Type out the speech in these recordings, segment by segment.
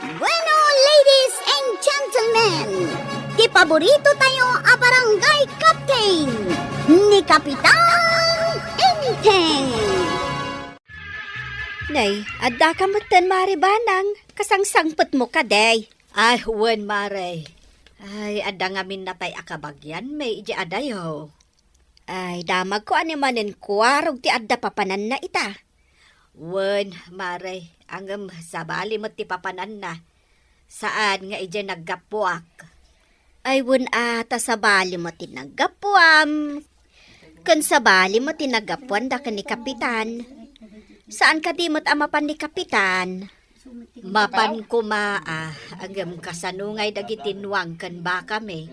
Bueno, ladies and gentlemen, di paborito tayo a barangay captain ni Kapitan Enteng. Nay, adda ka matan maribanang, kasangsangpot mo ka, day. Ay, huwan mare. Ay, ada ngamin na tay akabagyan, may iji adayo. Ay, damag ko animanin kuwarog ti adda papanan na ita. Huwan mare, angam sabali mo ti papanan na. Saan nga iji naggapuak? Ay, wun ata sa bali mo tinagapuam. Kun sa bali mo tinagapuan da ka ni Kapitan. Saan ka di mo't amapan ni Kapitan? Mapan kumaa, agam kasanungay dagitinwang kan ba kami.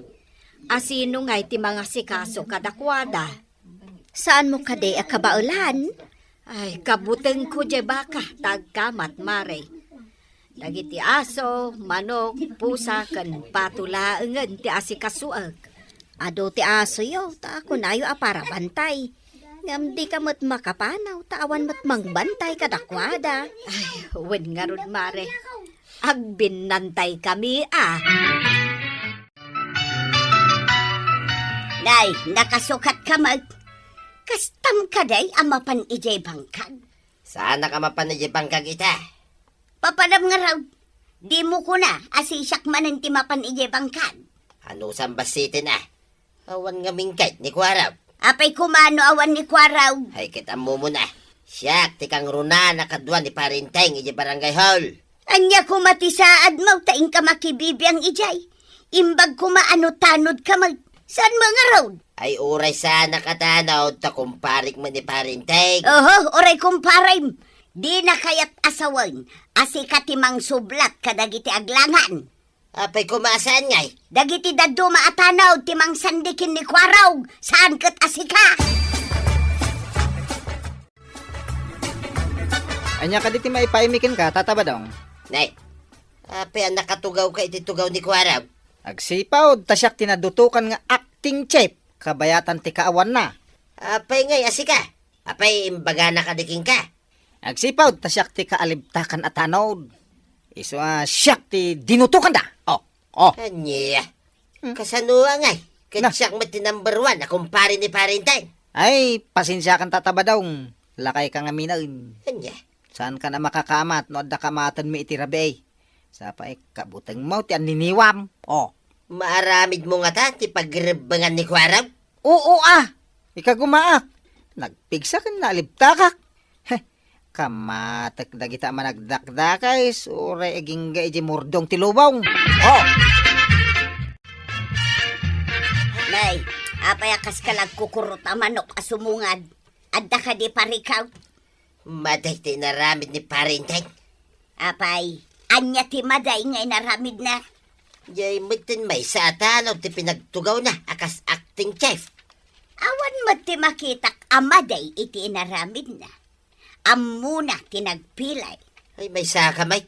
Asino ngay ti mga sikaso kadakwada. Saan mo ka di akabaulan? Ay, kabuteng ko je baka, tagkamat mare. Dagiti aso, manok, pusa, kan patulaengan ti asikasuag. Ado ti aso yo, ta ako na yo para bantay. Ngam di ka mo't makapanaw, tawan mo't mangbantay kadakwada. Ay, wen nga rod mare. Agbinantay kami Nay, nakasukat ka mag. Kastam ka day amapan ijay bangkag. Saan ka mapanajibang kag ita? Papadam nga raw, di mo ko na asisak manan ti mapan ijay bangkag. Ano sambasitin Awan nga mingkait ni Kuaraw. Apay kumano awan ni Kwaraw. Ay kita mo muna. Siyak ti kang runa nakadwa ni Parinteng iji barangay hall. Anya kumatisaad mo, taing ka makibibiyang ijay. Imbag kumaano tanod ka mag. Saan mga road? Ay uray sana katanaw ta kumparik mo ni Parinteng. Oho, oray kumparay. Di na kayat asawan. Asikatimang sublat kadagiti aglangan. Apay kumasaan ngay. Dagiti daddo maatanaw timang sandikin ni Kwaraw. Saan kat asika? Anya ka diti maipaimikin ka, tataba dong. Nay, apay ang nakatugaw ka ititugaw ni Kuaraw. Agsipaw, tasyak tinadutukan nga acting chef. Kabayatan ti kaawan na. Apay ngay asika. Apay imbaga na kadiking ka. Agsipaw, tasyak ti kaalibtakan at tanod. Iso siyak ti dinutukan da. Oh. Anya, kasanua ngay. Na. Katsyak mo ti number 1 na kumpari ni Parinteng. Ay, pasensya kan tataba dong. Lakay ka nga minain. Anya, Saan ka na makakamat, no adda kamatan mi itirabe. Sa pa kabuteng mo ti aniniwam. Oh. maaramid mo nga ta ti pagrebangan ni Kuaraw. Oo ikagumaak. Nagpigsa kan nalibtakak. Kamatek dagita managdakdakay, suray aging iji murdong tilubong. Oh. Nay, apay akas ka nagkukurot a manok asumungad. Adda ka di parikaw. Maday ti naramid ni Parinteng. Apay, anya ti maday ngay naramid na. Jay mutin may sa atanaw ti pinagtugaw na akas acting chef. Awan mo ti makitak amaday iti naramid na. Amuna tinagpilay. Ay may sa kamay.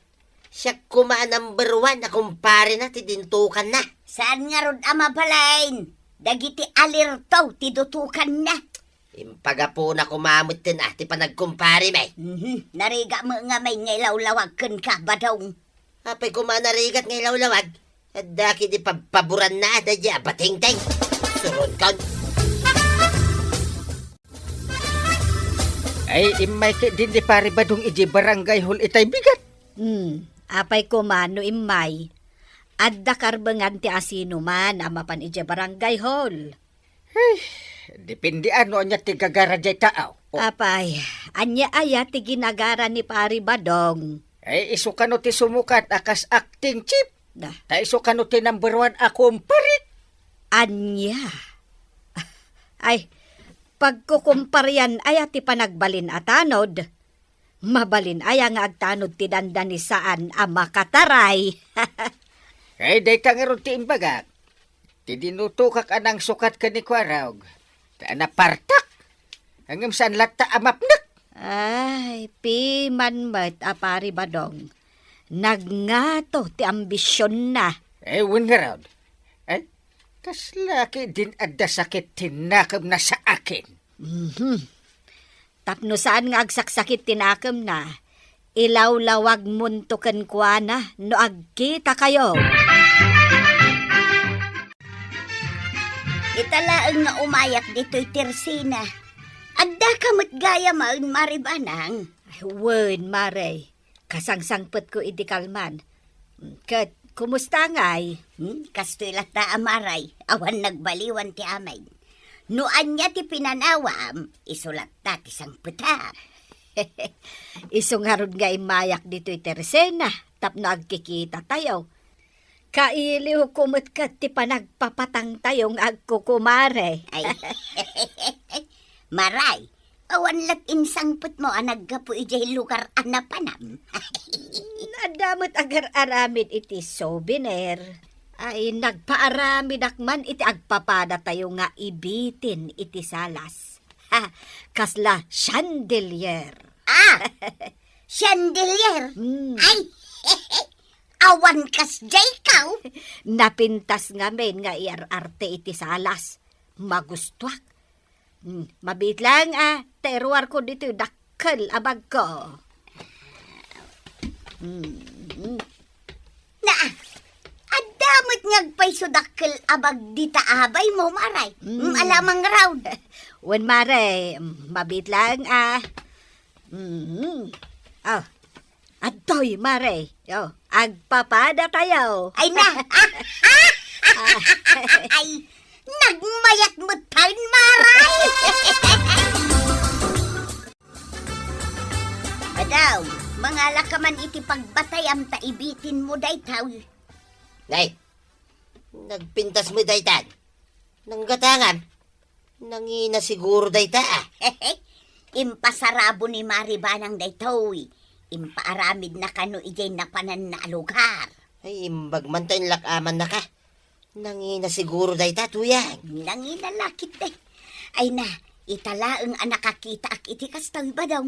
Siya kumaan number 1 na kumpare na ti dintukan na. Saan nga rod ama palain? Dagiti alirtaw ti dutukan na. Impaga po na kumamot tin ti panagkumpare may. Nariga mo nga may ngaylawlawag ken ka badong. Apay kumanarigat ngay lawlawag. At daki di papaboran na adadya bating-ting. Surun kon. Ay, imay din di pare badong iji barangay hall itay bigat. Apay kumano imay. Adda karbengan ti asino man amapan ije barangay hall. Depende ano niya ti gagara jay taaw. Apay, anya aya ti ginagara ni Pari Badong. Ay, iso ka no ti sumukat akas acting chip. Dah, Ta iso ka no ti number 1 ako parit. anya. Ay, pagkukumparyan aya ti panagbalin atanod. Mabalin aya nga agtanod ti dandan ni saan a makataray. Ay, day ka nga ron ti imbaga. Ti dinutukak anang sukat ka ni Kuaraw. Ta napartak. Hanggang saan lata amapnak. Ay, piman met a Pari Badong. Nagngato ti ambisyon na. Ay, wun nga raw. Ay, kas laki din adda sakit tinakam na sa akin. Tapno saan nga agsaksakit tinakam na. Ilawlawag muntukan kuana no agkita kayo. Italaang nga umayak dito'y Tersina. Adda ka mo't gaya maun Maribanang. Ay, wen, Mare. Kasangsangpet ko idi kalman. Kat, kumusta ngay? Kastoy lata amaray, awan nagbaliwan ti amay. Nuan niya ti pinanawam, isulat ta ti sang petap. Isungarod nga imayak dito'y Teresena. Tapno agkikita tayo. Kailiw kumot kat ti panagpapatang tayong agkukumare. Ay, maray, awan lat insangpet mo anaggapo ijay lugar anapanam. Nadamot agar aramid iti souvenir. Ay nagpaaramid akman iti agpapada tayo nga ibitin iti salas. Ha, kasla chandelier. Chandelier. Hmm. Ay, awan kas jay kaw. Napintas nga men nga iararte iti salas. Magustuak. Mabit lang teruar ko dito dakkel abag ko. Na, adamot ngagpay sudakkel abag dita abay mo maray. Alamang raw. Wen mare, mabit lang Oh, adoy mare. Yo, agpapada tayo. Ay na. Ay, nagmayat mo tayo maray. Adaw, mga lakaman iti pagbatayam ta ibitin mo day taw. Nay, nagpintas mo daytan. Nanggatangan. Nangina siguro dayta Impasarabo ni Maribanang day taw. Impaaramid na kano ijay napanan na lugar. Ay, imbag man tayong lakaman na ka. Nangina siguro dayta, tuyang. Nanginalakit day. Ay na, italaang nakakita ak iti kastaw ba daw?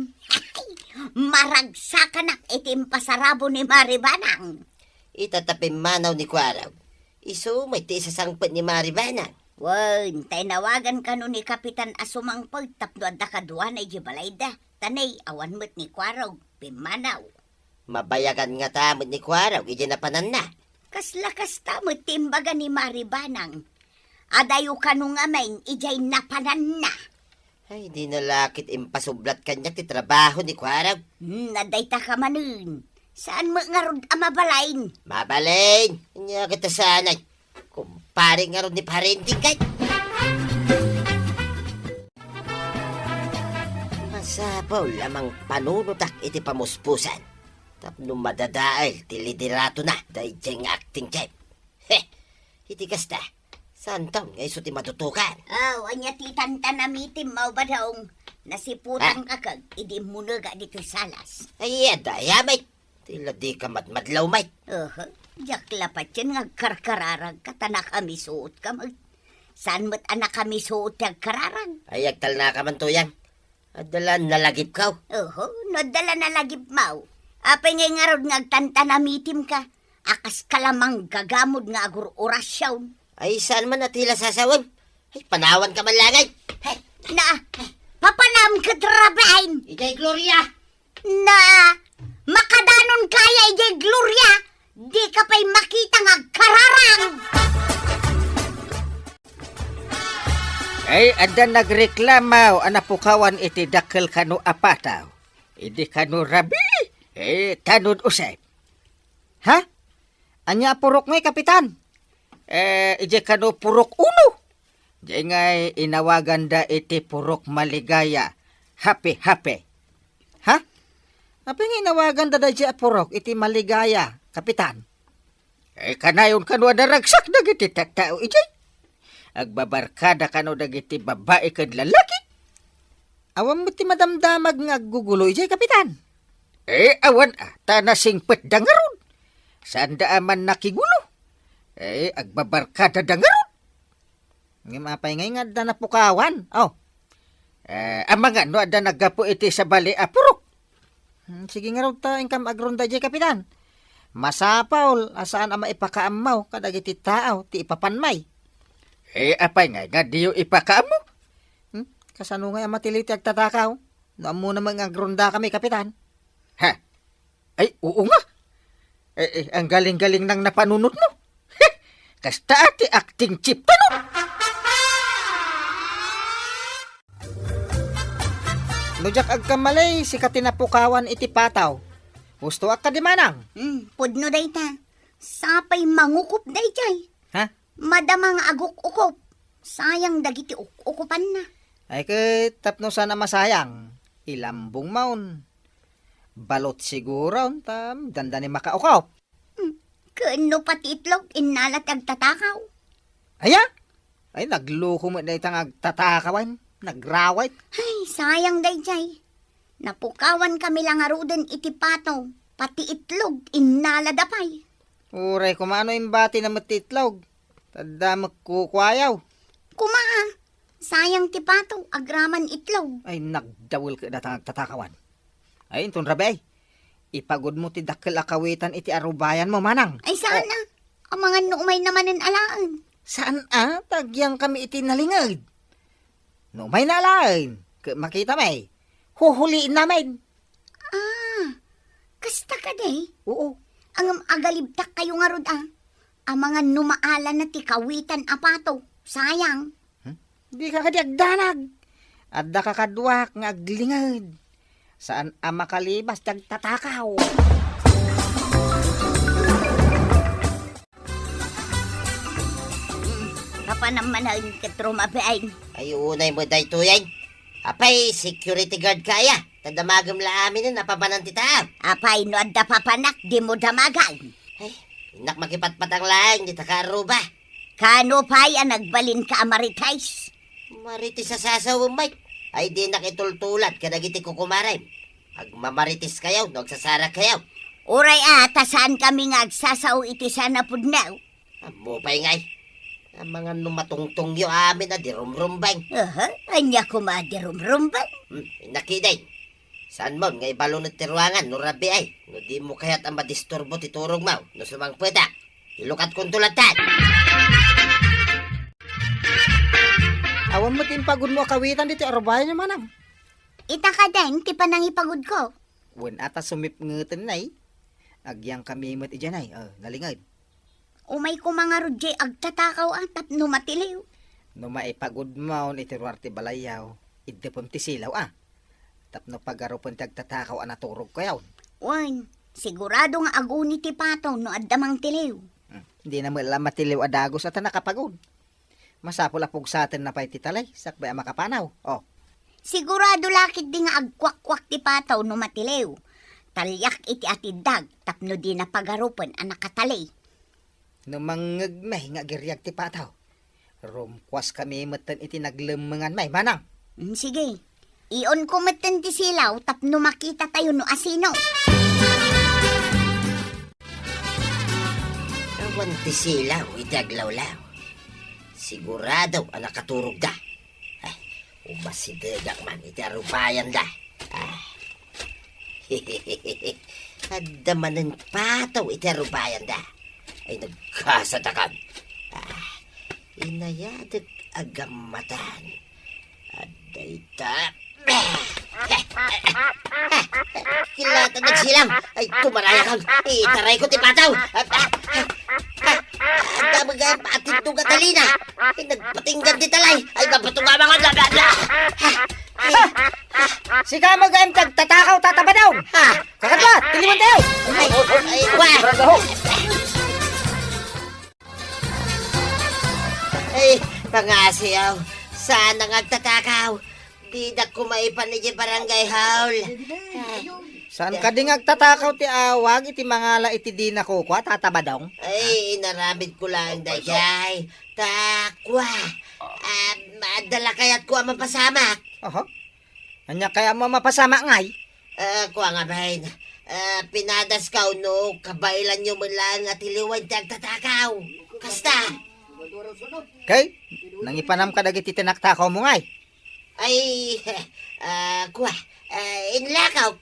Maragsakan ak iti impasarabo ni Maribanang. Itatapin manaw ni Kwaraw. Iso, may ti isasangpet ni Maribanang. Wan, nawagan ka ni Kapitan Asumang pagtapno at nakaduwa na ijibalayda. Tanay, awan mo't ni Kwaraw, pimanaw. Mabayagan nga tamot ni Kwaraw, ijinapanan na. Kaslakas tamot timbaga ni Maribanang. Adayo ka nung amain, ijay napanan na. Ay, di nalakit impasublat kanya ti trabaho ni Kwaraw. Nadayta ka manun. Saan mo nga rod amabalain? Mabalin! Inya kita sanay. Kumpare nga ron ni parenting kay. Masabaw lamang panunutak iti pamuspusan. Tapno madadaal ti liderato na dayjeng acting kay. Iti kasta. Saan taon nga iso ti matutukan? Anya ti tantanamitim mau ba daong nasiputang kakag, idi munaga dito salas. Ay, dayamay. Tila di ka madlaw may. Jaklapat yan nga karkararag ka, tanak kami suot ka mag. Saan mo't anak kami suot yung kararag? Ay, agtal na ka man tuyang. Adalan nalagip ka. Nadala na lagip mau. Apay ngay nga rod nga agtantanamitim ka. Akas kalamang gagamod nga agur orasyon. Ay, saan man natila sasawan? Ay, panawan ka man langay. Papanam ka trabahin. Ijay Gloria. Makadanon kaya ijay Gloria. Di ka pa'y makita nga kararang. Ay, ada nagreklamaw, anapukawan iti dakkel kanu apataw. Idi kanu rabi, tanod usay. Ha? Anya purok ngay, Kapitan? Ije kanu purok uno. Di ngay inawagan da iti purok maligaya. Happy. Ha? Apa nga inawagan da di purok iti maligaya, Kapitan? Kanayon kanu ada ragsak dagiti tattao ijay. Agbabarkada kanu dagiti babae kad lalaki. Awan mo ti madamdamag nga gugulo ijay, Kapitan. Awan tanasingpet dangaron. Saan daaman nakigulo? Agbabarkada dangaron. Ng mapay ngay nga da napukawan. Amanga no ada nagapo iti sa bali apurok. Sige nga raw ta ingkam agronda ijay, Kapitan. Masapaw, asaan ama ipakaamaw kadagiti tao ti ipapanmay. Apay nga diyo ipakaamo? Kasano nga matiliti agtatakaw? Noon muna mga agronda kami, Kapitan. Ha? Ay, oo nga. Ang galing-galing ng napanunod mo. Heh, kasta ati acting chip pa no? Nujak agkamalay, si katinapukawan iti pataw. Gusto ak ka di manang. Pudno day ta. Sapay mangukup day jay. Ha? Madamang aguk-ukup. Sayang dagiti ukupan na. Ay ke tapno sana masayang. Ilambong maun. Balot siguro tam dandani makaukaw. Kano pati itlog inalat agtatakaw. Aya? Ay nagluko mo na itang agtatakawan. Nagrawit. Ay, sayang day jay. Napukawan kami lang aruden iti pataw. Pati itlog inaladapay. Uray, kumano yung bati na matitlog? Tanda magkukwayaw. Kumaa. Sayang ti pataw agraman itlog. Ay, nagdawil ka datang agtatakawan. Ay, intun rabi ay. Ipagod mo ti dakkel akawitan iti arubayan mo, manang. Ay, sana. Ang mga numay naman ang alaan. Saan tagyang kami iti nalingad? No, may nalain. Makita may. Huhuliin namin. Kasta ka day. Oo. Ang agalibtak kayo nga rod Ang mga numaala na ti kawitan apato. Sayang. Di ka kadiagdanag. Adda ka kadwak nga aglingad. Saan makalibas tatakaw? Kapanaman ang katrumabain. Ay, unay mo day tuyay. Apay, security guard kaya. Tadamagam la amin na napabanan titaam. Apay no adda papanak di mo damagan. Ay, inak makipatpatang lang, di takaruba. Kano pay ang nagbalin ka amaritais. Maritis sa sasawang Mike. Ay, di nakitultulat, kadagiti kukumaray. Agmamaritis kayaw, nagsasarak kayaw. Uray saan kami nga agsasaw iti sana pudnaw. Mupay ngay. Ang mga numatungtong yo amin na dirumrumbang. Anya kumadirumrumbang. Nakiday. Saan mo, ngay balong ng tiruangan, no rabi ay. No di mo kaya't ang madisturbo titurog mo, no sumang pweda. Ilukat kong tulatan. Awan mo timpagod mo kawitan dito arubayan niya, manang. Ita ka din, ti panang ipagod ko. Wen ata sumip ngeten nay. Agyang kami met ijan ay. Nalingad. Umay ko mga rodje agtatakaw tap no matiliw. No maipagod mo iti ruarte balayaw. Idepom ti silaw Tapno pagaropon ti agtatakaw naturog kayaw. Wan, sigurado nga aguni ti pataw no addamang tiliw. Hindi na mala matiliw adagos at nakapagod. Masapol apog sa atin na pa'y titalay. Sakbay ang makapanaw. Sigurado lakit di nga agkwak-kwak ti pataw no matiliw. Talyak iti atidag tapno di na pagaropon ang nakatalay. No mangagmay nga giryag ti pataw. Rumkwas kami matan iti naglemengan may manang. Sige. Iyon ko matan ti silaw tapno makita tayo no asino. Awan ti silaw, iti aglawlaw. Sigurado ang nakaturog da. Ay, umasidedak man, iti arubayan da. Adda man ng pataw, iti arubayan da. Ay nagkasadakan. Inayadag agamatan. Adda ita. Kilata nagsilang. Ay tumaraya kang. Itaray ko ti pataw. Adda magayang paatid nung katalina. Ay nagpatinggan ti talay. Ay mapatunga mga blabla. Sika magayang tatakaw tatabadaw. Kakatwa, tiliman tayo. Ay kwa. Ay, pangasiyaw. Sana ngagtatakaw. Di na kumaipan ni barangay haul. Saan ka di agtatakaw ti awag iti mangala iti di na kukwa tatabadong? Ay, inaramid ko lang dayay. Takwa. Madala kaya't ko ang mapasamak. Anya kaya mo mapasama ngay? Kuha nga bahin. Pinadas ka no, kabailan nyo mo lang at iliwan ti agtatakaw. Kasta. Kay, nangipanam ka dagiti tinaktakaw mo ngay. Ay, kuha. Inlakaw.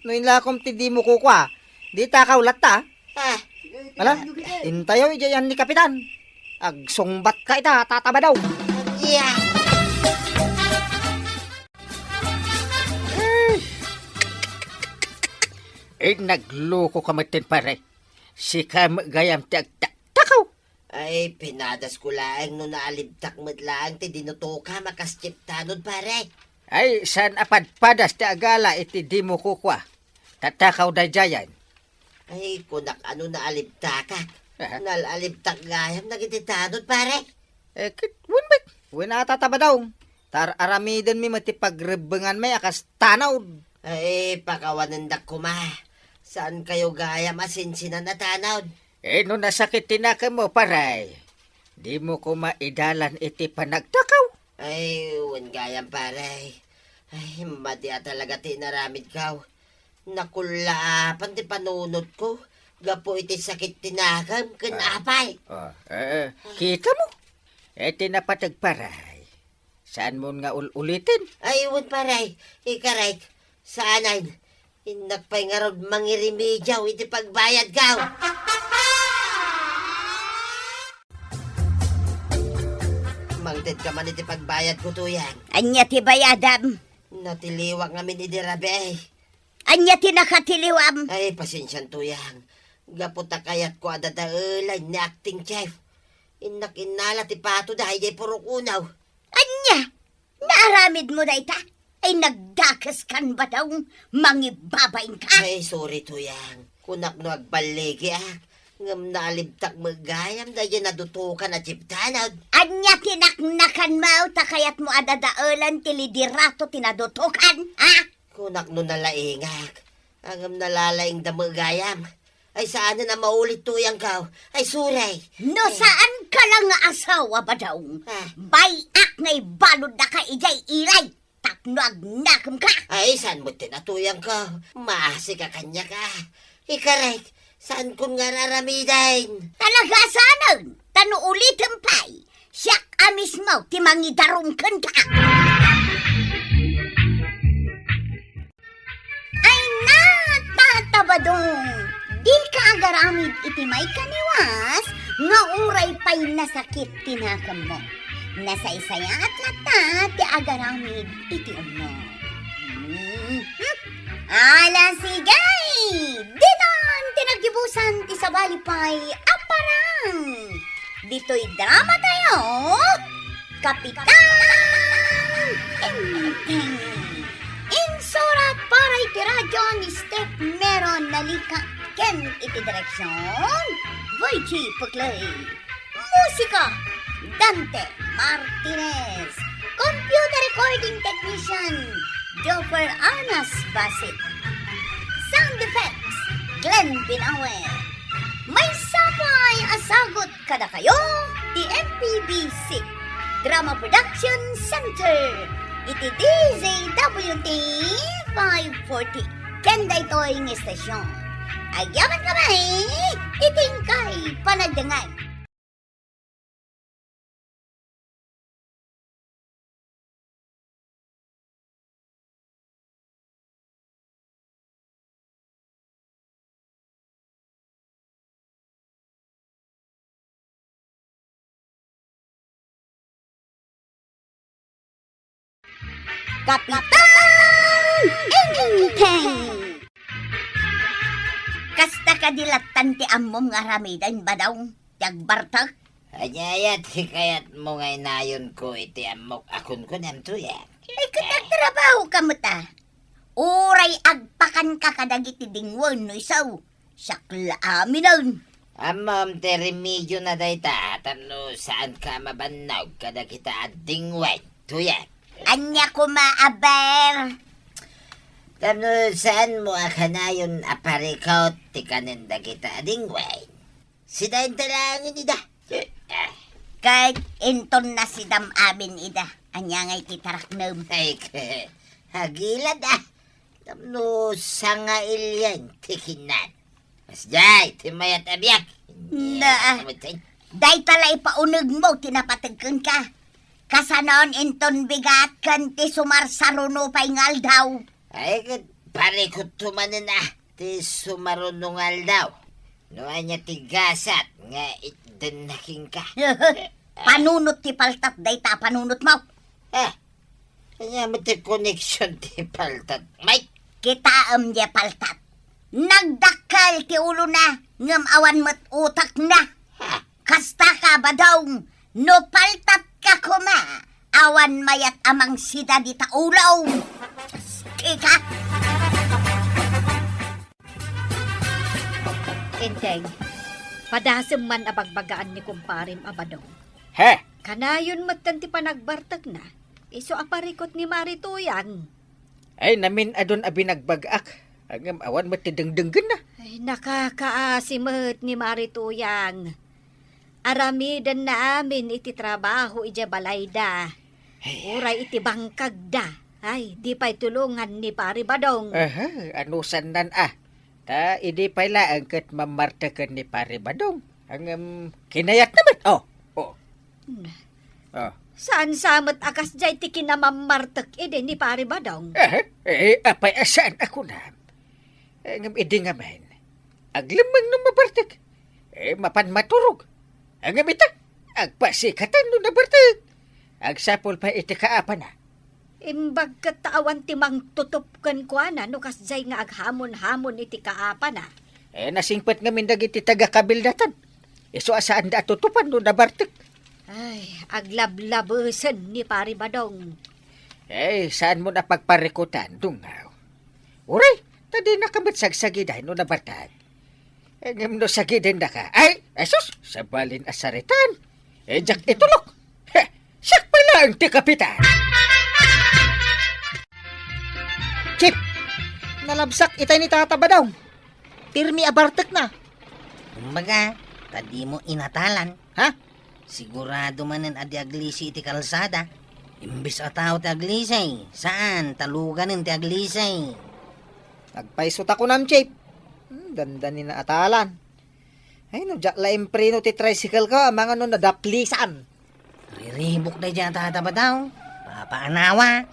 No inlakom ti di mo kukwa. Di takaw latta. Ala, intayo ijayan ni kapitan. Agsungbat ka ita, tatabadaw. Yeah. nagloko ka matin pare. Si kam gayam ti agtakaw. Ay, pinadas ko laang no naalibtak mo't laang ti dinuto ka makaskip tanod pare. Ay, san apadpadas ti agala iti di mo kukwa. Tatakaw da jayan. Ay, kunak ano naalibtakak. Aha. Nalalibtak gayam nagititanod pare. Win ba? Win atataba daw. Tar aramidon mi mati pagrebengan may akas tanaw. Ay, pakawanandak ko ma. Saan kayo gayam asinsinan na tanod? No nasakit tinaka mo paray. Di mo ko maidalan iti panagtakaw. Ay, wan gayam pare. Ay, madya talaga tinaramid kaw. Nakulapan ti panunod ko. Gapo iti sakit tinakam kanapay. Kita mo? Tinapatagparay. Saan mo nga ulitin? Ay, wan paray. Ikaray. Saanan? Inakpay nga rod mangirimidyaw iti pagbayad kaw. Mangted ka man iti pagbayad ko to yan. Anya ti bayadam. Natiliwak nga min idirabe. Anya ti nakatiliwam. Ay, pasensyan to yan. Gaputa kayat ko adadaulay ni acting chef. Inala ti pato dahil jay puro kunaw. Anya? Naaramid mo na ita? Ay nagdakas kan ba daw? Mangibabain ka? Ay, sorry to yan. Kunak no agbaligi Ngam naalibtak magayam dahil nadutukan at chiptanod. Anya tinaknakan mo, takayat mo adadaulan tilidirato tinadutukan, ha? Kunak no nalaingak. Angam nalalaing da magayam. Ay saan na maulit tuyang kaw? Ay suray. No saan ka lang nga asawa ba daw? Ah. Bayak na ibalod na ka ijay ilay. Tapno agnakam ka. Ay saan mo tinatuyang ka? Maasi ka kanya ka. Ikaray, saan kun nga raramidain? Talaga saanan? Tano ulitin pa'y. Siyak amis mo, timangidarumkan ka. Ay na, tatabadong. Di ka agaramid iti may kaniwas, nga uray pa'y nasakit tinakam mo. Nasa isaya at lata, ti agaramid iti umo. Ala sigay! Diton, tinagibusan ti sabalipay, aparang! Dito'y drama tayo, Kapitan Enteng! Insurat para iti radyo ni Step Meron Nalika ken iti direksyon Voichi Puklay. Musika Dante Martinez. Computer recording technician Joffer Anas Basit. Sound effects Glenn Binawe. May sapay asagot kada kayo di MPBC Drama Production Center. Iti DZWT 540. Kenda ito'y ng estasyon. Agyaman kamay, itingkay panagdangay. Kapitan Enteng! Kasta kadilatan ti ammom nga ramidan ba daw? Tagbartag? Anyayat, hikayat mo ngay nayon ko iti amok akon ko namto yan. Ay katagtrabaho ka mo ta. Uray agpakan ka kadagiti dingwan no isaw. Sakla amin nun. Amam, te remedyo na dayta, tano saan ka mabanag kada kita ading white. Tuyan. Anya ko maaber. Tano saan mo akanayon aparikaw ti kaninda kita ading white. Sidayin talangin ida. Kahit inton na si dam amin ida. Anya ngay titaraknam. Ay, hagilad Tano sanga ilyan tikinan. Mas jay, timayat abyak. Na. Day tala ipaunog mo, tinapatagkan ka. Kasanon inton bigat kan ti sumarsaruno pa'y ngal daw. Ay, pare ko tumanin ti sumarunungal daw. No anya tigasat nga itdanaking ka. Panunot ti paltat, day ta panunot mo. Kanya mo ti connection ti paltat. May, Kita di paltat. Nagdakal ti ulo na, ngam awan mo't utak na. Kasta ka ba daw, no paltat ka kuma, awan mayat amang sida di ta ulaw. Ika, Enteng, padasem man abagbagaan ni kumparim abadong. Ha? Kanayon matanti pa nagbartag na. Iso aparikot ni Marituyang. Ay, namin adon abi nagbag-ak. Ang awan matidengdenggan na. Ay, nakakaasimot ni Marituyang. Aramidan na amin iti trabaho iti balayda. Uray iti bangkag da. Ay, di pa'y tulungan ni Pari Badong. Aha, anusan nan Ta, idi pala ang kat mamartakan ni Pare Badong. Ang kinayat naman. Oh. Saan samot akas jay ti kinamamartak ide ni Pari Badong? Apay asaan ako na. Ang idi nga man. Aglamang nung mabartak. Mapan maturog. Ang ita, agpasikatan nung nabartak. Agsapol pa iti kaapa na. Imbag kataawan ti mang tutupkan ko na no kas jay nga aghamon-hamon iti kaapa na. Nasingpat nga mindag iti taga-kabildatan. Iso asaan da tutupan nung nabartak. Ay, aglablabusan ni Pari Badong. Saan mo na pagparikutan, dungaw? Uray, tadi na kamat sagsagiday no nabartag. Ngam no sagidin na ka. Ay, asus, sabalin asaritan. Jak itulok. Siyak pala ang ti kapitan. Chip, nalabsak itay ni Tata Badong. Tirmi abartek na. Kumbaga, tadi mo inatalan. Ha? Sigurado manen adi aglisi iti kalsada. Imbis ataw ti aglisay. Saan? Taluganin ti aglisay. Nagpaisot ako nam, Chip. Ganda ni na atalan. Ay, no, jak la impreno ti tricycle ko, mga no nadaplisan. Riribok na dyan tataba daw. Papaanawa.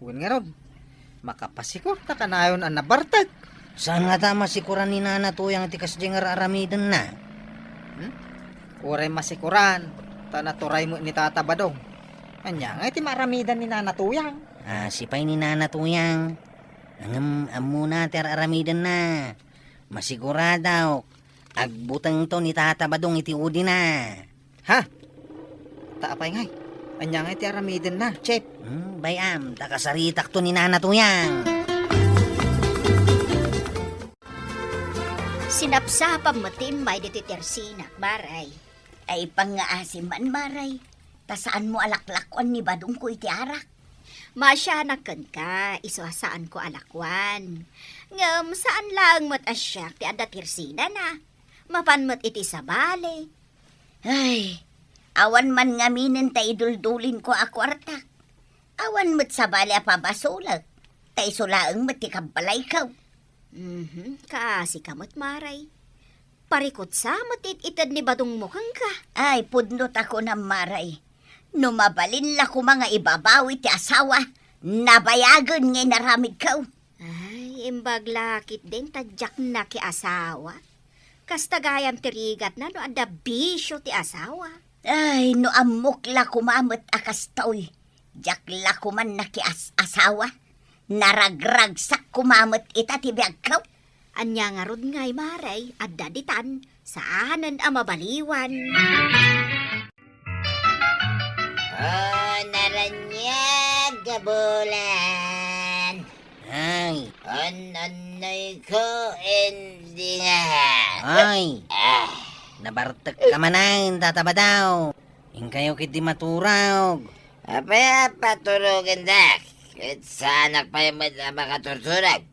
Huwag nga ron. Makapasikor, takanayon ang nabartag. Saan nga tama sikuran ni Nana Tuyang iti kasjengar aramidan na? Uray masikuran. Tanaturay mo ni Tata Badong. Anya nga iti maramidan ni Nana Tuyang. Sipay ni Nana Tuyang. Amu na ter aramidan na. Masiguradaw. Agbutang to ni Tata Badong iti udi na. Ha? Taapay ngay. Anya nga iti aramidan na, Chip. Bayam, takasaritak to ni Nana Tuyang. Sinapsapam matin may diti tersinak, Maray. ay pangaasim man maray. Ta saan mo alaklakon ni Badong ko iti arak? Masyanakan ka, iso saan ko alakwan. Ngam, saan lang mat asyak ti anda tirsina na. Mapanmat iti sabali. Ay, awan man ngaminin ta iduldulin ko ako artak. Awan mo't sabali apabasulag. Ta isulaang mo't ikabalay ka. Kaasi kamot, Maray. Parikot sa matit itad ni Badong mukhang ka. Ay, pudnot ako ng maray. Numabalin la ko mga ibabawi ti asawa. Nabayagan ngay naramid ka. Ay, imbag lakit din tadyak na ki asawa. Kastagayam tirigat na no anda bisyo ti asawa. Ay, no amok la kumamot akas taoy. Jak la kuman na ki asawa. Naragragsak kumamot ita ti biyag ka. Anya nga rod ngay, Maray, at daditan, saanan ang mabaliwan. Naranyag kabulan. Ay. Anay ko hindi nga. Ay. Nabartek ka manan, tataba daw. Ingkayo kiti maturog. Apa paturugan dak. Kahit saan pa yung makaturturag.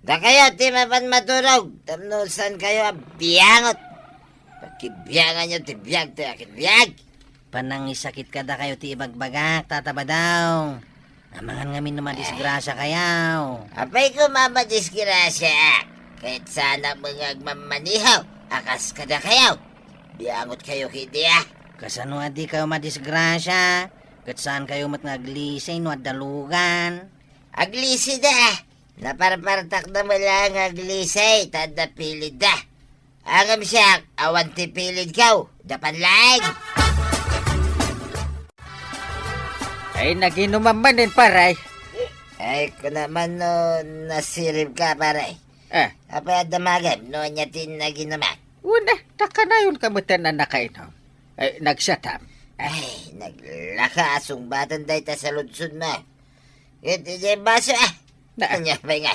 Da kayo, ti mapan maturog. Tamnusan kayo, biyangot. Pagkibiyangan nyo, ti biyag, ti akit biyag. Panangisakit ka da kayo, ti ibagbagak, tataba daw. Amangan ngamin naman disgrasya kayaw. Apay ko mamadisgrasya. Kahit sana mga agmamanihaw, akas ka da kayaw. Biyangot kayo, kidiya. Kasano adi kayo madisgrasya? Kahit saan kayo matngaglisay, no dalugan. Aglisi da. Naparpartak na mo lang aglisay, tanda pilid da. Angam siya, awan ti pilid kaw, dapan lang. Ay, naginuman man din, paray. Ay, ko naman no, nasirip ka, pare. Ah, Apa damagam, no niya tin na ginamak. una, taka na yun kamutan na nakainom. Ay, nagsatam. Ay, naglaka asong batan day ta sa lunsod mo. Ito dyan baso Na. Kanya pa nga.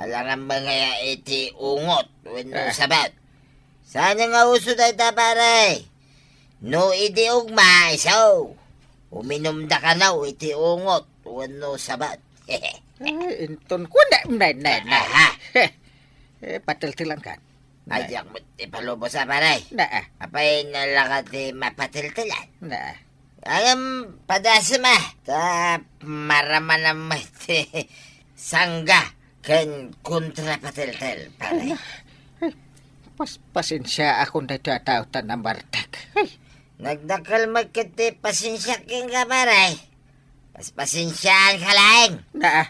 Alangan mga iti ungot, wano sabat. Sana nga uso day ta, pare. No iti ugma, isaw. Uminom da ka na, iti ungot, wano sabat. Ay, inton ko na. Aha. Patil-tilang kan. Ay, yak mo ipalubo sa pare. Na, Apay nalakat mapatiltilan. na. Ayam padasma ta marama naman sangga ken kontra patiltel pare. Pasensya akong natatautan ng bartak. Ay, Nagdakal magkiti pasensya king ka pare. Pasensyaan ka lang. na.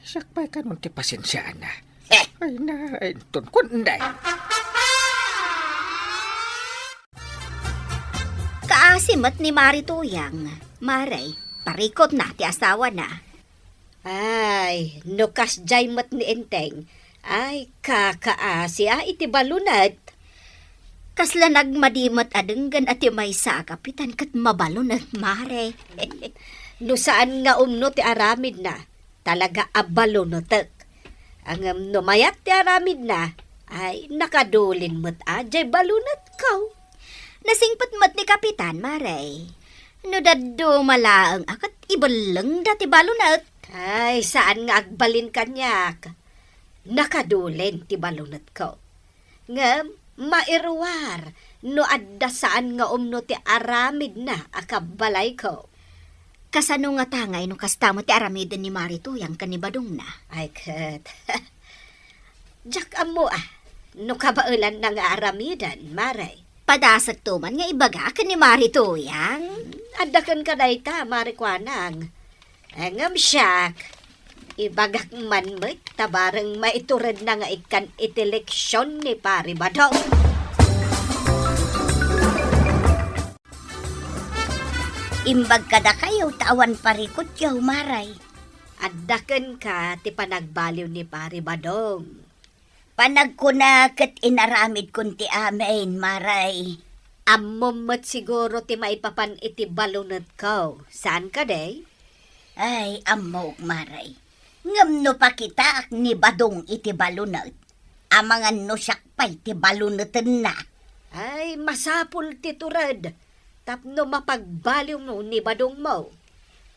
Sakpay ka nun ti pasensyaan na. Heh. Ay, na, inton ko na. Kaasimat ni Marituyang. Maray, parikot na ti asawa na. Ay, nukas jay mat ni Enteng. Ay, kakaasi iti balunat. Kasla nagmadimat adenggan at may sa kapitan kat mabalunat, Mare. No saan nga ti aramid na, talaga abalunotek. Ang numayat ti aramid na, ay nakadulin mo't ajay balunat kaw. Nasingpat mat ni kapitan, Mare. No daddo malaang akat ibalang dati balunat. Ay, saan nga agbalin kanyak? Nakadulin ti balunat ko. Nga, mairwar, no adda saan nga ti aramid na akabalay ko. Kasano nga tangay no kastamo ti aramiden ni Marituyang kanibadong na. Ay, kat. Jak amo no kabailan na nga aramidan, maray. Padasat tuman nga ibaga ka ni Marituyang. Adakan ka na ita, marikwanang. Angam siyak. Ibagak man mo't tabarang maiturad na nga ikan iteleksyon ni Pari Badong. Imbag kada kayo, tawan parikot yaw, Maray. Adakan ka ti panagbaliw ni Pari Badong. Panagkuna kat inaramid kunti amin, Maray. Amomot siguro ti maipapan iti balunot ko. Saan ka day? Ay, amok, Maray. Ngam no pa kita ak ni Badong iti balunot. Amangan no siyak pa'y ti balunotin na. Ay, masapul ti turad. Tapno mapagbaliw mo ni Badong mo.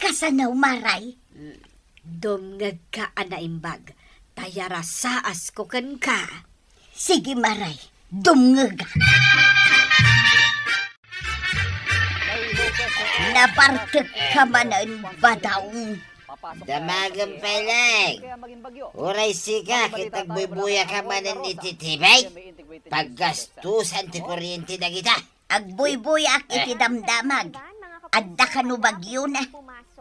Kasanaw, Maray? Dumngag ka anaimbag. Tayara saas ko kan ka. Sige, Maray. Dumngag. Nabartek ka manan, Badong. Damagan pa lang. Uray sika, kitag bubuya ka manan ititibay. Paggastusan ti kuryente na kita. Agbuy-buyak iti damdamag. Adda ka no bagyo na.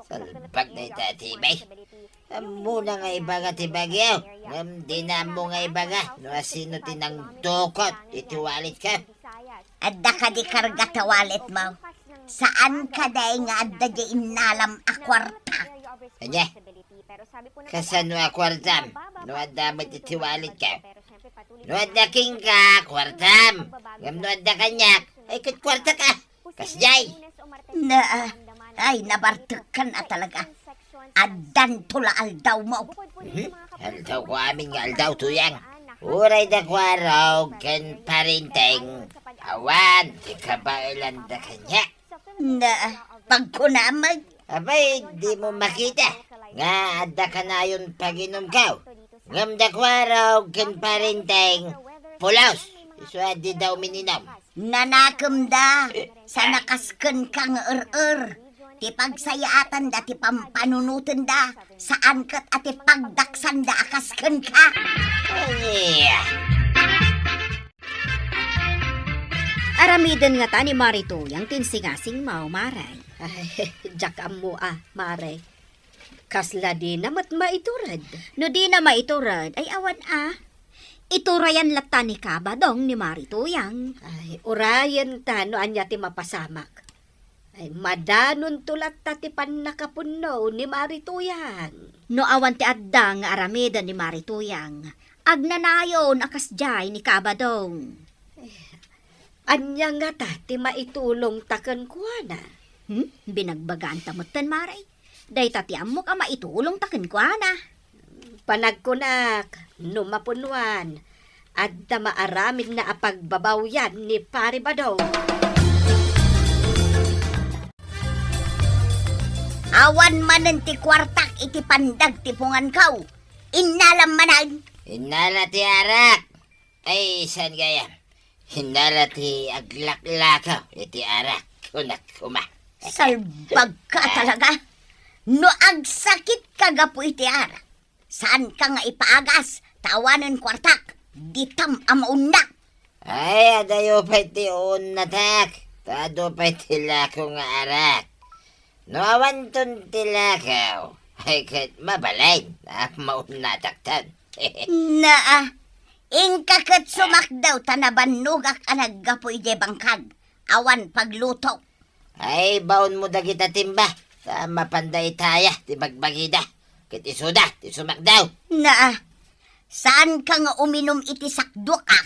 Salbag na itatibay. Muna nga ibaga ti bagyo. Ngam di na mo nga ibaga. No asino tinang dukot. Itiwalit ka. Adda ka di karga tawalit mo. Saan ka day nga adda di inalam a kwarta? Anya? Kasano a kwartam? No adda mo itiwalit ka. No adda king ka, kwartam. Ngam no adda kanyak. Ay kat kwarta ka. Kasjay. Na, ay nabartek ka na talaga. Addan tula aldaw mo. Aldaw ko amin nga aldaw tuyang. Uray da kwaraw kan parinteng. Awan, di ka ba ilan da kanya? Na, pagkunamag. Abay, di mo makita. Nga adda ka na yun pag-inom ka. Ngam da kwaraw kan parinteng. Pulaos, iso adi daw mininom. Nanakam da. Sa nakasken kang ur-ur. Ti pagsayaatan da, ti pampanunutan da. Saan kat at ti pagdaksan da akasken ka. Anya. Aramiden nga ta ni Marituyang tinsingasing mao, Maray. Ay, jak amo maray. Kasla di namat maiturad. No di na maiturad, ay awan Iturayan lata ni Kabadong ni Marituyang. Ay, urayan ta no anya ti mapasamak. Ay madanon tulat tatipan nakapuno ni Marituyang. No awan ti adda nga aramida ni Marituyang, agnanayon akas jay ni Kabadong. Anya nga ta ti maitulong taken kuana. Binagbagaan tamutan maray. Day tati amok ang maitulong taken kwa na. Panagkunak, numapunwan, at maaramid na apagbabawyan ni Pari Badong. Awan manen ti kwartak iti pandag ti pungan kaw. Inalam manan. Hinala ti arak. Ay, san gaya? Hinala ti aglaklakaw iti arak. Kunak kuma. Salbag ka talaga. No agsakit ka gapo iti ara. Saan ka nga ipaagas? Tawanan kwartak. Ditam amaundak. Ay, adayo pa ti unatak. Tado pa ti lako nga arak. No awan ton ti lakaw. Ay, kat mabalay. Maunataktan. Naa. Ingkakat sumakdaw tanabanugak anag gapo iti bangkag. Awan pagluto. Ay, baon mo dagita timba. Sa mapanday taya, ti bagbagida. Kit isuda, ti sumakdaw. Naa. Saan ka nga uminom iti sakdok ah?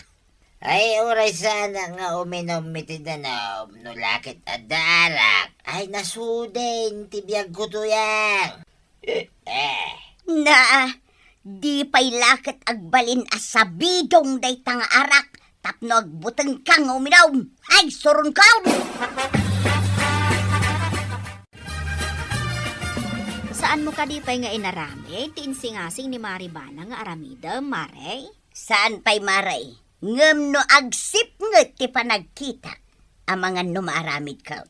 Ay, oray sana nga uminom iti danom. No lakit at darak. Ay, nasudin, ti biyag ko to yang. Naa. Di pa'y lakit agbalin as sabidong day tanga arak. Tapno agbuteng ka nga uminom. Ay, surun ka! Saan mo kadipay nga inarami? Tinsingasing ni Maribana nga aramida, Maray? Saan pa'y maray? Ngem no agsip nget ti panagkita. Amangan no maaramid ka.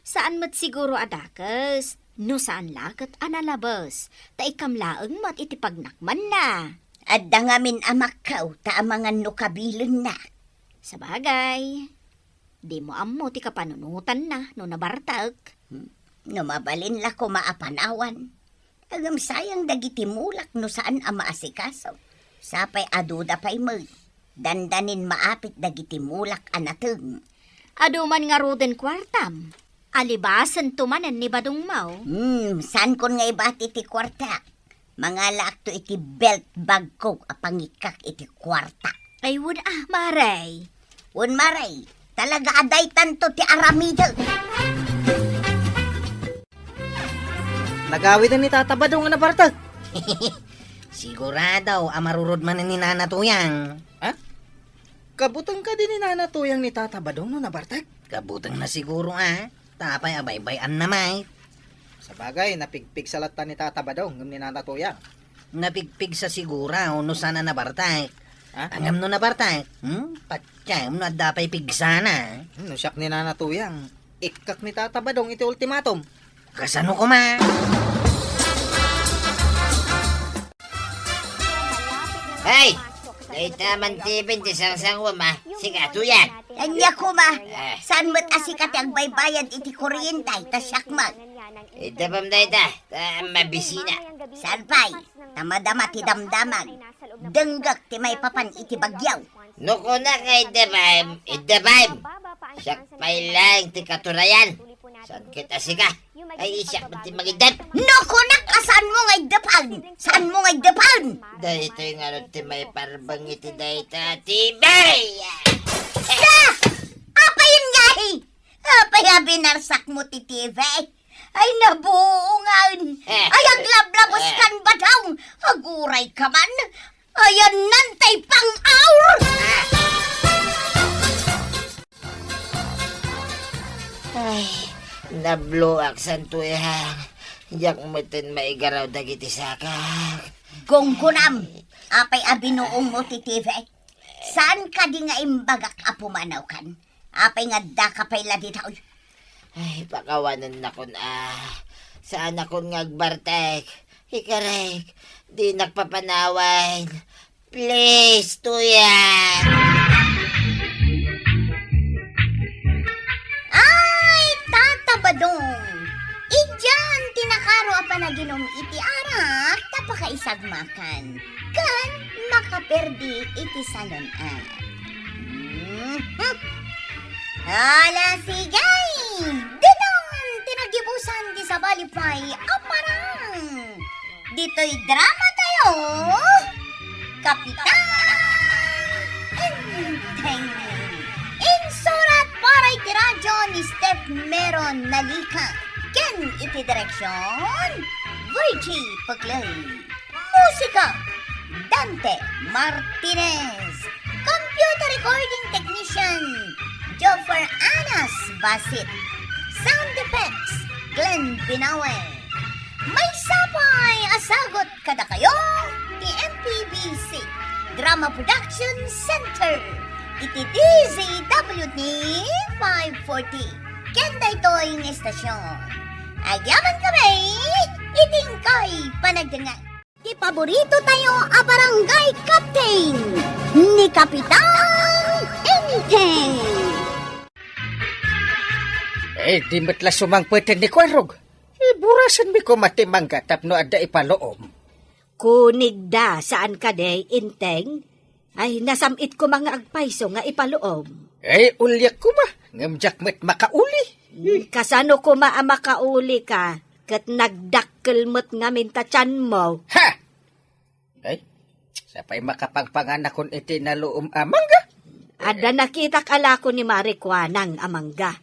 Saan mo't siguro adakas? No saan lakat analabas? Ta ikamlaeng mat iti pagnakman na. At dangamin amak kaw, ta amangan no kabilon na. Sabagay, di mo ammo ti kapanunutan na no nabartag. No mabalin la ko maapanawan. Agam sayang dagiti mulak no saan ang maasikaso. Sapay aduda pa'y mo. Dandanin maapit dagiti mulak anateng. Aduman nga ruden kwartam. Alibasan tumanan ni Badong Mau. San kon nga ibati ti kwarta? Mga lakto iti belt bag ko apangikak iti kwarta. Ay wun Maray. Un maray, talaga aday tanto ti aramida. Nagawid na ni Tata Badong nga nabartag. Sigurado, amarurod man ni Nana Tuyang. Kabutang ka din ni Nana Tuyang ni Tata Badong no nabartag. Kabutang na siguro Tapay abay-bayan na may. Sa bagay, napigpig sa lata ni Tata Badong ngam ni Nana Tuyang. Napigpig sa sigura, no sana nabartay. Ha? Angam no nabartay. Patyam no adapay pigsana. No siyak ni Nana Tuyang. Ikak ni Tata Badong iti ultimatum. Kasano ko ma? Hey! Dahita man tipin ti sang-sangwa ma. Sige, tuyan. Anya ko ma, saan mo't asikat ang baybayan iti kuryentay ta syakmag. Ita pam dahita, mabisina. Saan pa'y? Tamadama ti damdamag. Denggak ti may papan iti bagyaw. Nuko na kay idabay. Siyak pa'y lang ti katurayan. Saan kita sika? Ay siyak ti magidat. Naku, saan mo ngay dapan? Saan mo ngay dapan? Dahito yung ti may parbang iti dahita tibay. Apa yun nga Apa ya binarsak mo ti TV? Ay nabuungan. Ay aglablabos kan ba daw? Aguray ka man. Ayan nantay pang aur. Ay, nabluak santo yan. Yak mutin maigaraw dagiti sakak. Gongkunam, apay abinuong mo ti TV. Saan ka di nga imbagak apumanaw kan? Apay nga da ka pay laditaw. Ay, pakawanan na kon Saan akong ngagbartek? Hikarek, di nagpapanawan. Please, tuyan. Ay, Tata Badong. Idyan, tinakaro apa na ginom iti arak, tapakaisagmakan. Kan, makaperdi iti salonan. Hala, sigay! Dinon sabali pa'y aparang. Dito'y drama tayo. Kapitan Enteng. Insurat paray tiradyo ni Steph Meron Nalika. Ken iti direksyon Virgie Paglay. Musika Dante Martinez. Computer recording technician Joffer Anas Basit. Sound effects Glenn Binawe. May sapay asagot kada kayo ti MPBC Drama Production Center iti DZWD 540 kenda ito'y ng estasyon. Agyaman kami iting kay panagdangan. Ti paborito tayo a barangay captain ni Kapitan Enteng. Di matla sumangpweten ni Kwarog. Burasan mi ko matimangga tapno adda ipaloom. Kunig da saan ka day, Inteng? Ay, nasamit ko mga agpayso nga ipaluom. Ulyak ko ma. Ngamjak met makauli. Kasano ko makauli ka, kat nagdakkel mo't nga mintatyan mo. Ha! Sapay makapangpangan akon iti naluom amangga. Ada nakita kala ko ni Marikwanang amangga.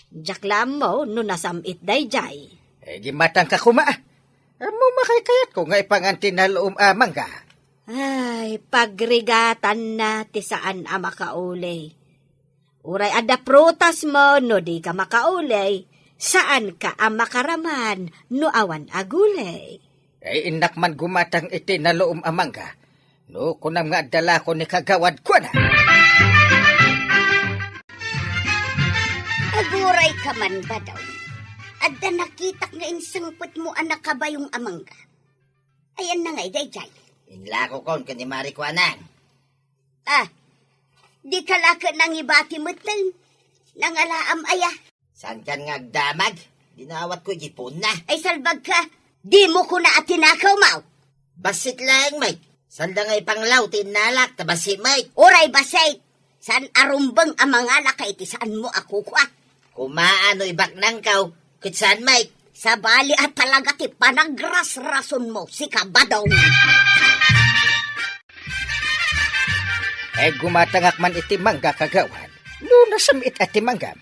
Jaklam mo no nasamit day jay. Gimatang ka kuma. Amo makaykayat ko nga ipanganti naluom amangga. Ay, pagrigatan na ti saan makauli. Uray ada prutas mo no di ka makauli. Saan ka makaraman no awan agulay. Inak man gumatang iti naluom amangga. No kunam nga dala ko ni kagawad ko na. Aguray ka man ba daw? Adda nakitak nga insangpot mo anak ka ba yung amangga? Ayan na nga'y dayjay. Inlako kon ka ni Marikwanang. Di kalaka nang ibati mo tal. Nangalaam aya. Saan kan nga agdamag? Dinawat ko ipon na. Ay salbag ka. Di mo ko na atinakaw mau. Basit lang, Mike. Saan da nga ipanglaw, tinalak, tabasi, Mike. Uray basay. San arumbang amangala kay ti saan mo ako kwa? Kumaano ibak nang kaw, kutsan, Mike. Sa bali at talaga ti panagras-rason mo si Kabadaw. Gumatangak man iti mangga kagawad. No nasamit ati mangga.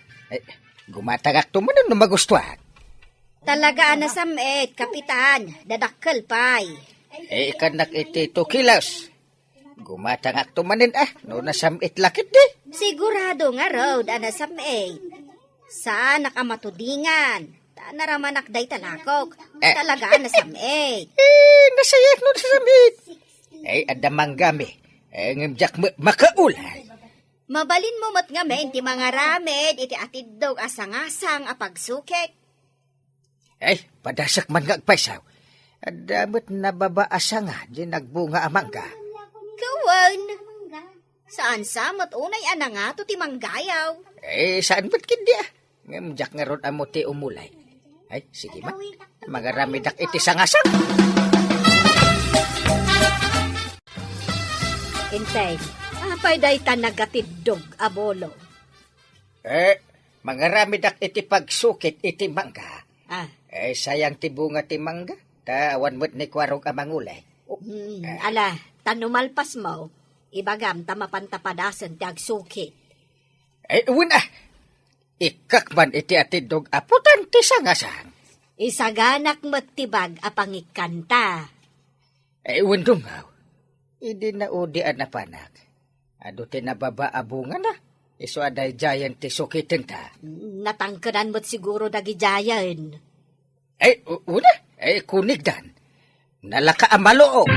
Gumatangak to man no magustuhan. Talaga nasamit, Kapitan. Dadakkel pay. Kanak iti 2 kilos. Gumatangak to manin no nasamit lakit di. Sigurado nga road nasamit. Saan nakamatudingan? Naramanak day talakok. Talaga nasamit. Nasayak no nasamit. Ada manggami. Ngamjak makaulay. Mabalin mo mat nga men, ti mga ramed, iti atid daw asang-asang apagsukek. Padasak man nga agpaysaw. Adamot nababaasa nga, di nagbunga amangga. Kawan, saan samot unay nga to ti manggayaw? Saan ba't kindi Ngamjak nga ron amo ti umulay. Sige man, mga ramidak iti sangasang. Inteng, apay day ta nagatidog abolo. Mga ramidak iti pagsukit iti mangga. Sayang ti bunga ti mangga. Tawan mo't ni Kwarog amangulay. Ala, tanumalpas mo, ibagam tamapantapadasan ti agsuki. Una, ikakman iti atidog aputan ti sangasang. Isaganak matibag apangikanta. Wendungaw. Idi na udi anapanak. Ado ti nababaabungan na. Iso aday giant ti sukitin ta. Natangkanan mo't siguro dagijayan. Una, kunigdan. Nalaka amaloo.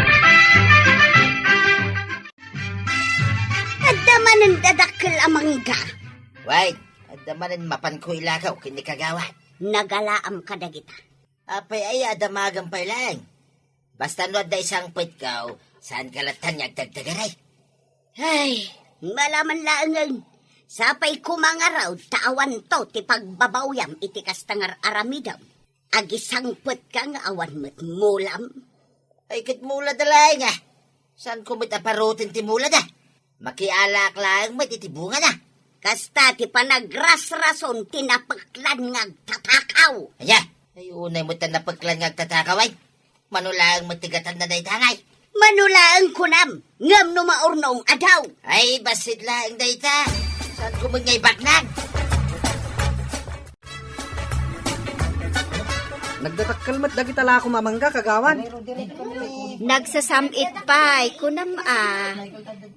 Adda man ang dadakkel amangga. Wait, adamanan mapan ko ilakaw, kinikagawad. Nagalaam ka dagita. Apay ay adamagang pa lang. Basta no da isang pit kaw, saan kalatan niya dagdagaray? Ay, malaman laangan. Sapay kumangaraw, tawan to, ti pagbabawyam, iti kastangar aramidam. Agisangpot ka nga awan mo't mulam. Ay kit mula dalay nga. Saan kumit aparutin ti mula da? Makialak lang may titibunga na. Kasta ti panagras-rason tinapaklan nga tatakaw. Aya, Ay, unay mo tan napagklan nga tatakaway. Manulang matigatan na day tangay. Manulaan ko nam, ngam no maurnong adaw. Ay, basit lang day ta. Saan ko ngay baknag? Nagdatakkalmat dagit ala ako mamangga kagawan. Nagsasamit pa'y kunam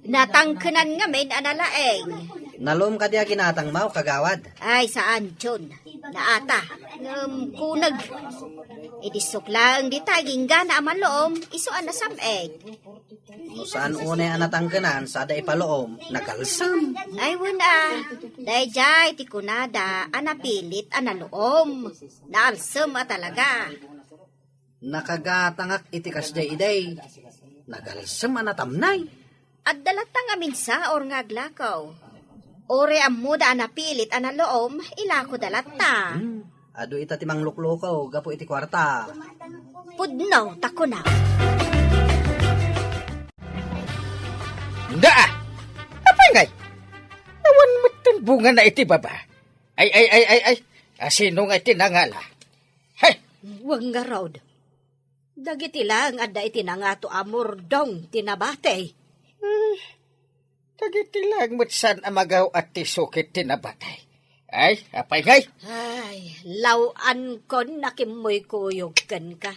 natangkenan nga men analaeng. Nalom ka diya ginatang mau kagawad. Ay, saan, John? Naata. Kunag. Idisok lang di taging gana amalom, isuan na sameg. No saan unay anatangkenan sa da ipaloom, nagalsam. Ay, wala. Dahil jay, ti kunada, anapilit, analoom. Naalsam talaga. Nakagatangak itikas day iday. Nagalsam anatamnay. At dalatang amin sa or ngaglakaw. Ore ang muda anapilit, analoom, ilako dalata. Ado ita timang luklukaw, gapo iti kwarta. Pudnaw, takunaw. Handa ah! Apa ngay? Awan matan bunga na iti baba. Ay. Sino nga iti nangala? Hey! Wang nga raod. Dagiti lang adda iti nangato amor dong tinabate. Tagiti lang matsan amagaw at tisukit tinabatay. Ay, apay ngay? Ay, lawan ko nakimoy kuyog kan ka.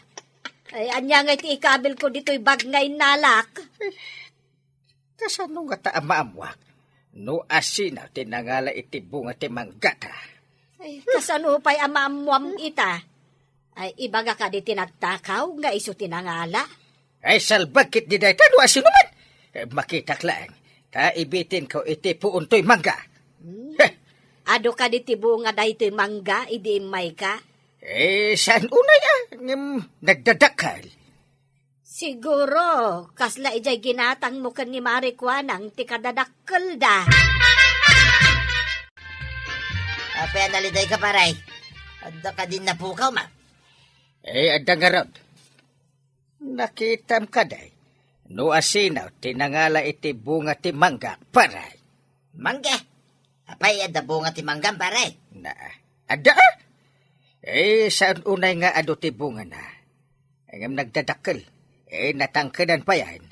Ay, anya nga iti ikabil ko dito'y bagnay nalak. Kasano nga ta amaamwak? No asina tinangala iti bunga ti manggata. Ay, kasano pa'y amamuam ita? Ay, ibaga ka di tinagtakaw nga iso tinangala. Ay, salbagkit di dahi tano asino man. Makitak lang. Kaibitin ko iti puuntoy mangga. Ado ka di tibunga dahito'y mangga, idi may ka? Saan unay nagdadakal? Siguro, kasla ijay ginatang mo kan ni Marikwanang ti kadadakkel da. Ape, analiday ka paray. Adda ka din napukaw, ma. Adda nga rod. Nakitam ka day. No asinaw, tinangala iti bunga ti mangga, paray. Mangga. Apay, adda bunga ti manggam, paray. Na, adda saan unay nga ado ti bunga na? Ang nagdadakkel. Natangkedan pa yan.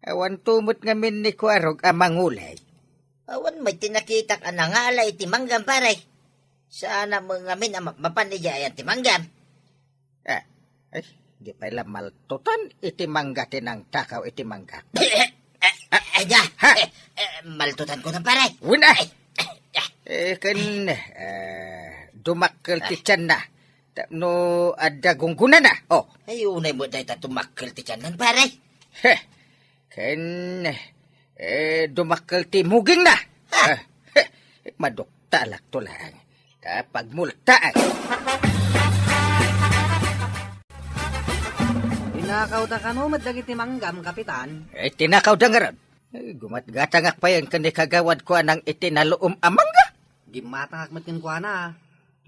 Awan tumot ngamin ni Kuarog amang ulay. Awan may tinakitak anangala iti manggam, paray. Sana mo ngamin mapanigyayan ti manggam. Di pala maltutan iti mangga tinang takaw iti mangga. Aja, maltutan ko na, paray. Wala! Dumakkel ti tiyan na. No, adda gungguna na. Oh. Ay, unay mo dahi tumakkel ti tiyanan, paray. Dumakkel ti muging na. Madukta lak to lang. Kapag multaan. Tinakaw ta kano madagit ni manggam, kapitan. Tinakaw da nga ron. Gumatgatangak pa yan kani kagawad ko anang itinaloom amangga. Gimatangak matin ko na.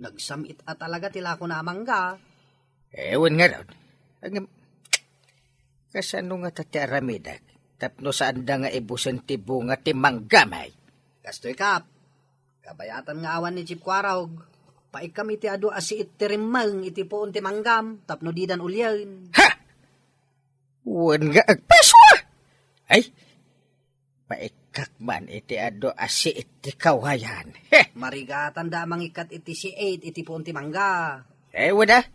Nagsamit at talaga tila ko na amangga. Ewan nga ron. Kasano nga tati aramidag? Tapno saan da nga ibusan ti bunga ti manggamay? Kastoy kap. Kabayatan nga awan ni Chip Quarog. Paik kami ti ado asi itirimang iti poon ti manggam. Tapno didan ulyan. Ha! Wan nga agpaso ah! Ay! Paikak man iti ado asi iti kawayan. Marigatan da mangikat iti si 8 iti poon ti mangga. Ewan ah!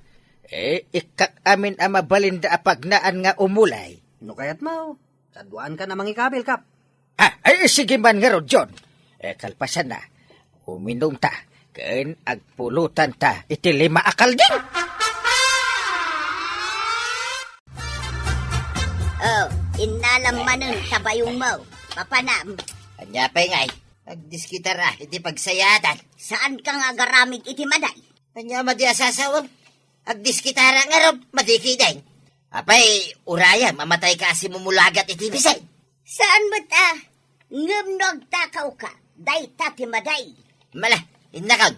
Ikak amin ang mabalinda apagnaan nga umulay. No kayat mo? Saduan ka na mangikabil kap. Ay, sige man nga ron, John. Kalpasan na. Uminom ta. Ken agpulutan ta. Iti 5 akal din. Oh, inalam manon tabayong mo. Papanam, Anya pa ngay. Agdiskitara, iti pagsayatan. saan ka nga garamid iti maday? Anya madi asasawam. Agdiskitara nga ron, madikiday. Apay, uraya, mamatay ka asi mumulagat iti bisay. Saan mo ta? Ngam nagtakaw ka, day tati maday. Mala, inakag.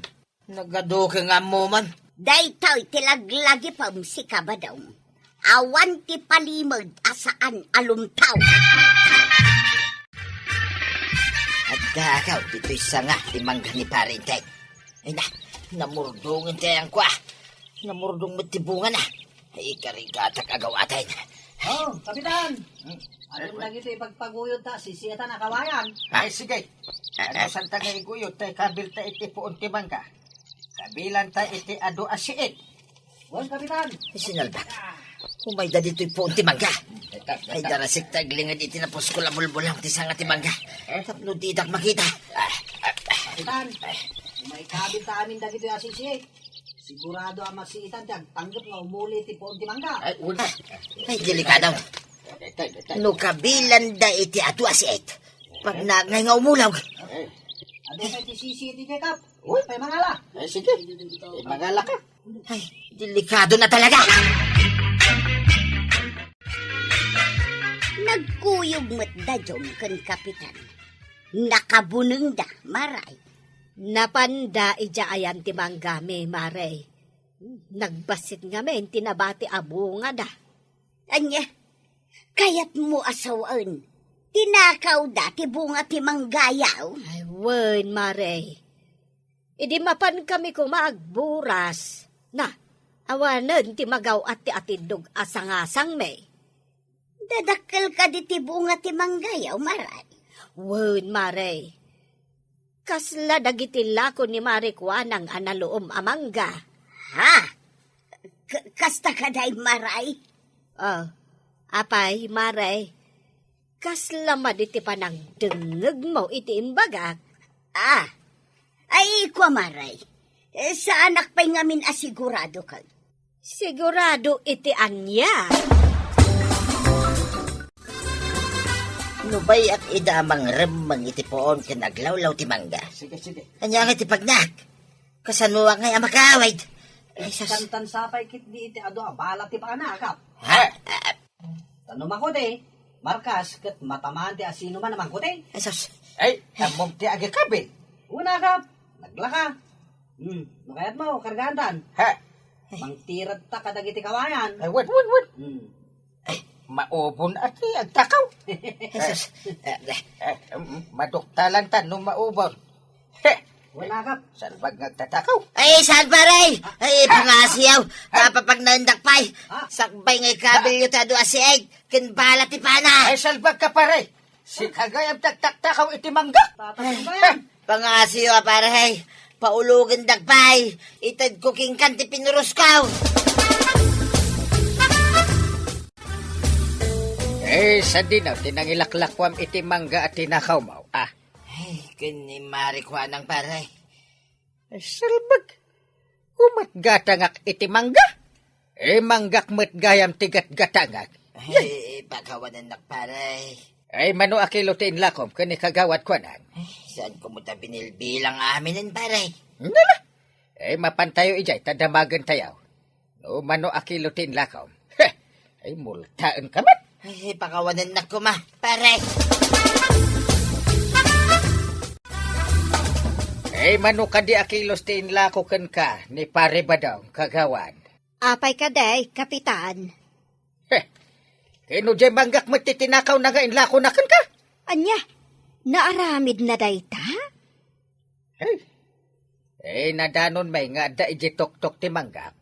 Nagado ka nga mo man. Day tao'y tilaglagi pa si kabadaw. Awan ti palimod asaan alumtaw. At kakaw, dito'y sanga, limang ni parintay. Ay na, namurdungin tayang kwa. namurdong matibungan na. Ay, karigatag agawatan. Oh, Kapitan! Ano lang ito ipagpaguyod ta, sisiyatan na kawayan. Ay, sige. Ano santa nga iguyod, tay kabil ta iti puon timang ka. Kabilan ta iti ado asiit. Bon, Kapitan! Sinalbak. Umay da dito'y puon timangga. Ay, darasik taglingad iti napos ko lamulbulang ti sanga timangga. Tapno didak makita. Kapitan! May kabil ta amin dagito yung asisiyay. Sigurado ang masiitan tiyag tanggap nga umuli ti Ponti Mangga. Ay, una. Ay, delikadaw. No kabilan da iti atu asiit. Pag nagngay nga umulaw. Ado kayo ti sisi ti Jacob. Uy, pa'y mangala. Ay, sige. Magala ka. Ay, delikado na talaga. Nagkuyog mo't da jom kan kapitan. Nakabuneng da, maray. Napanda ija ayan ti manggame, Mare. Nagbasit nga men, tinabati abo nga da. Anya, kayat mo asawaan. Tinakaw da, ti bunga ti manggayaw. Ay, wen, Mare. Idi mapan kami kumagburas. Na, awanan ti magaw at ti atidog asang-asang me. Dadakkel ka di ti bunga ti manggayaw, maray. Wen, Mare. Kasla dagiti lako ni Mare Kuanang analoom amangga. Ha? Kasta ka day, maray? Oh, apay, Mare. Kasla maditi pa nang dengeg mo iti imbagak. Ah, ay kwa maray. Sa anak pa'y ngamin asigurado ka. Sigurado iti anya. Nubay at idamang remang iti poon kinaglawlaw ti mangga. Sige, sige. Kanya nga ti pagnak. Kasanuwa ngay amakawid. Ay, sas... Tantan sapay kit di iti ado abala ti pakanakap. Ha? Tanong ako de, markas kat matamaan ti asino man naman ko de. Ay, sas... Ay, amom ti agi kabil. Una kap, naglaka. Makayat mo, kargantan. Ha? Mangtirat ta kadagiti kawayan. Ay, wad. Ay, Maubon at agtakaw. Ay, sas... Maduktalan ta nung maubon. He, wala kap. salbag nagtatakaw. Ay, saan paray? Ay, pangasiyaw. Kapapag naindakpay. Ah. Sakbay ngay kabilyo ta do asiig. Kinbala ti pana. Ay, salbag ka pare. Si kagayam tagtaktakaw iti mangga. Tatanong ba yan? Pangasiyaw paray. Paulugin dakpay. Itad kuking kan ti pinuruskaw. Eh, sa dinaw, tinangilaklakwam iti mangga at tinakaw mo. Ah, Ay, kini marikwanang paray. ay, salbag. Umatgatangak iti mangga. Eh, manggak matgayam tigat-gatangak. Ay, pagkawanan paray. Ay, mano akilutin lakom, kani kagawad ko nang. Ay, saan ko mo ta binilbilang aminin paray? Nala. Eh, mapantayo ijay, tadamagan tayaw. No, mano akilutin lakom. Heh, ay, multaan kamat. Ay, pakawanan na ko ma, paray. Eh, mano ka di akilos tin lako kan ka, ni pare ba daw, kagawad. Apay ka day, kapitan. Heh, kino jay manggak matitinakaw na nga inlako na kan ka. Anya, naaramid na day ta? Eh, nadanon may nga da ijitok-tok ti manggak.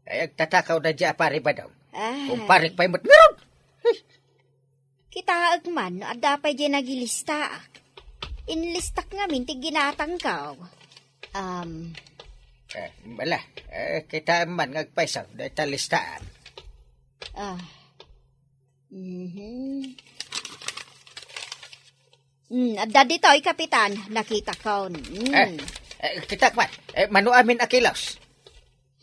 Ay, agtatakaw na dya pare ba daw. Ah, Kung parik pa'y matngarog. kita agman, adapay di nagilista. Inlistak nga min, ti ginatangkaw. Bala, kita man ngagpaisaw, dahil talistaan. Adda dito, kapitan, nakita ko. Kita man, manu amin akilaws.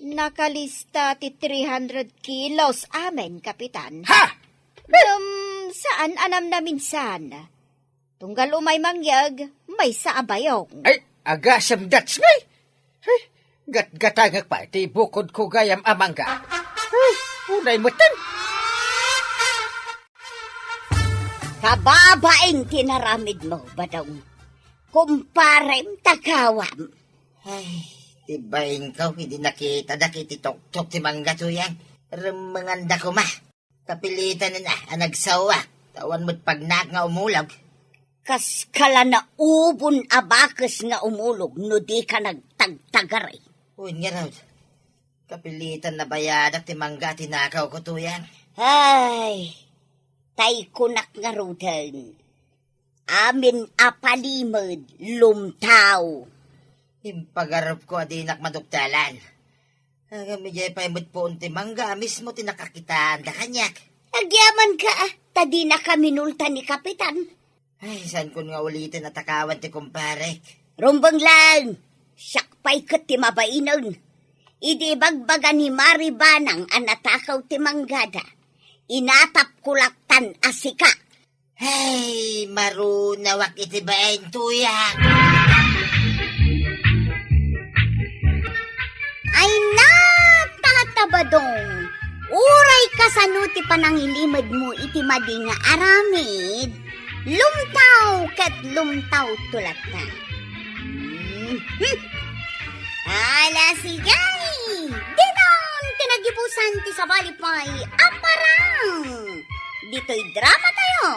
Nakalista ti 300 kilos amen, kapitan. Ha! Saan anam na minsan? Tunggal umay mangyag, may sa abayong. Ay, agasam dats ngay. Ay, gat-gatangak pa, ti bukod ko gayam amangga. Ay, unay mutan. Kababaing tinaramid mo, badong. Kumparem takawam. Ay, tibayin ka, hindi nakita da kiti tok-tok ti mangga to yan. Remanganda ko ma. Kapilitan na anagsawa. Tawan mo't pagnak nga umulag. Kas kala na ubon abakas nga umulog no di ka nagtagtagaray. Uy nga raw. Kapilitan na bayadak ti mangga tinakaw ko tuyan. Ay, tay kunak nga rutan. Amin apalimod, lumtaw. Impagarap ko adinak maduktalan. Agam jay paimot po unti mangga mismo tinakakitaan da kanyak. Agyaman ka, tadi na kami nulta ni Kapitan. Ay, saan ko nga ulitin at takawan ti kumparek. Rumbang lang, sakpay kat ti mabainon. Idi bagbaga ni Maribanang anatakaw ti manggada. Inatap kulaktan asika. Hey, marunawak iti baen tuyak. Ay natatabadong. Uray kasanuti panangilimad mo iti madi nga aramid. Lumtaw kat lumtaw tulat na. Ala sigay! Diton tinagibusan ti sabalipay aparang! Dito'y drama tayo!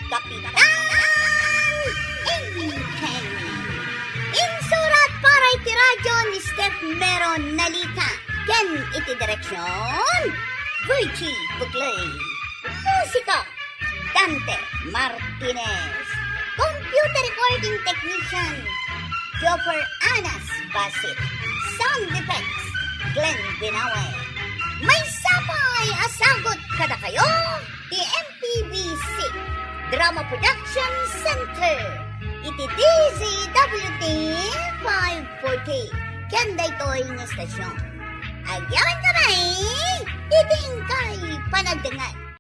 Kapitan Enken! Insurat para iti radyo ni Steph Meron Nalita. Ken iti direksyon Virgie Bugley. Musika Dante Martinez. Computer recording technician Joffer Anas Basit. Sound effects Glenn Binawe. May sapay asagot kada kayo di MPBC Drama Production Center. Iti DZWT 540. Kanda ito'y nga stasyon. Agyawan ka na iting kay panagdangan.